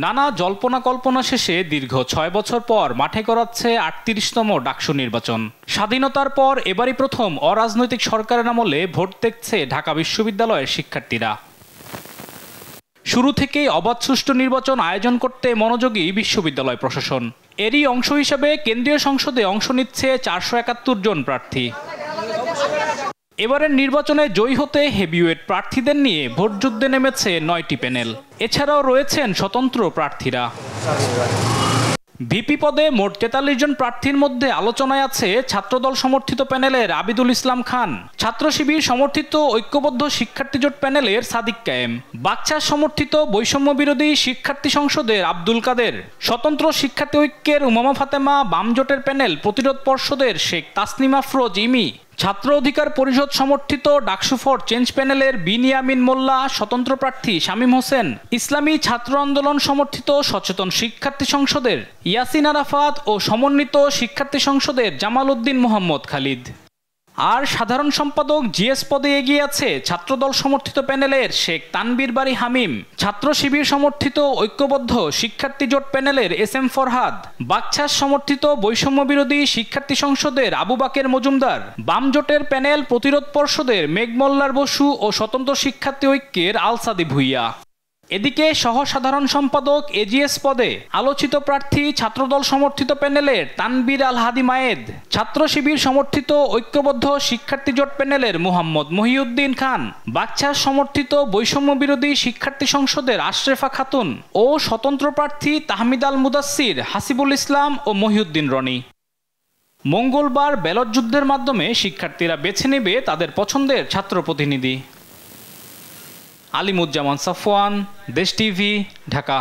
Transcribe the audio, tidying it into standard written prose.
নানা জল্পনা কল্পনা শেষে দীর্ঘ ৬ বছর পর মাঠে গড়াচ্ছে ৩৮তম ডাকসু নির্বাচন। স্বাধীনতার পর এবারই প্রথম অরাজনৈতিক সরকারের আমলে ভোট দেখছে ঢাকা বিশ্ববিদ্যালয়ের শিক্ষার্থীরা। শুরু থেকেই অবাধ সুষ্ঠু নির্বাচন আয়োজন করতে মনোযোগী বিশ্ববিদ্যালয় প্রশাসন। এরই অংশ হিসেবে কেন্দ্রীয় সংসদে অংশ নিচ্ছে ৪৭১ জন প্রার্থী। এবারের নির্বাচনে জয়ী হতে হেভিওয়েট প্রার্থীদের নিয়ে ভোটযুদ্ধে নেমেছে ৯টি প্যানেল। এছাড়াও রয়েছেন স্বতন্ত্র প্রার্থীরা। ভিপি পদে মোট ৪৩ জন প্রার্থীর মধ্যে আলোচনায় আছে ছাত্রদল সমর্থিত প্যানেলের আবিদুল ইসলাম খান, ছাত্র শিবির সমর্থিত ঐক্যবদ্ধ শিক্ষার্থী জোট প্যানেলের সাদিক কায়েম, বাকছাস সমর্থিত বৈষম্য বিরোধী শিক্ষার্থী সংসদের আব্দুল কাদের, স্বতন্ত্র শিক্ষার্থী ঐক্যের উমামা ফাতেমা, বাম জোটের প্যানেল প্রতিরোধ পর্ষদের শেখ তাসনিমা আফরোজ ইমি, ছাত্র অধিকার পরিষদ সমর্থিত ডাকসু ফর চেঞ্জ প্যানেলের বিনিয়ামিন মোল্লা, স্বতন্ত্র প্রার্থী শামীম হোসেন, ইসলামী ছাত্র আন্দোলন সমর্থিত সচেতন শিক্ষার্থী সংসদের ইয়াসিন আরাফাত ও সমন্বিত শিক্ষার্থী সংসদের জামাল উদ্দিন মোহাম্মদ খালিদ। আর সাধারণ সম্পাদক জিএস পদে এগিয়ে আছে ছাত্রদল সমর্থিত প্যানেলের শেখ তানবীর বারী হামিম, ছাত্র শিবির সমর্থিত ঐক্যবদ্ধ শিক্ষার্থী জোট প্যানেলের SM ফরহাদ, বাকছাস সমর্থিত বৈষম্য বিরোধী শিক্ষার্থী সংসদের আবু বাকের মজুমদার, বাম জোটের প্যানেল প্রতিরোধ পর্ষদের মেঘমল্লার বসু ও স্বতন্ত্র শিক্ষার্থী ঐক্যের আলসাদি ভুইয়া। এদিকে সহ সাধারণ সম্পাদক এজিএস পদে আলোচিত প্রার্থী ছাত্রদল সমর্থিত প্যানেলের তানবীর আল হাদি মায়েদ, ছাত্র শিবির সমর্থিত ঐক্যবদ্ধ শিক্ষার্থী জোট প্যানেলের মোহাম্মদ মহিউদ্দিন খান, বাকছাস সমর্থিত বৈষম্য বিরোধী শিক্ষার্থী সংসদের আশরেফা খাতুন ও স্বতন্ত্র প্রার্থী তাহমিদ আল মুদাসসির, হাসিবুল ইসলাম ও মহিউদ্দিন রনি। মঙ্গলবার ব্যালট যুদ্ধের মাধ্যমে শিক্ষার্থীরা বেছে নেবে তাদের পছন্দের ছাত্র প্রতিনিধি। আলিমুজ্জামান সাফওয়ান, দেশ টিভি, ঢাকা।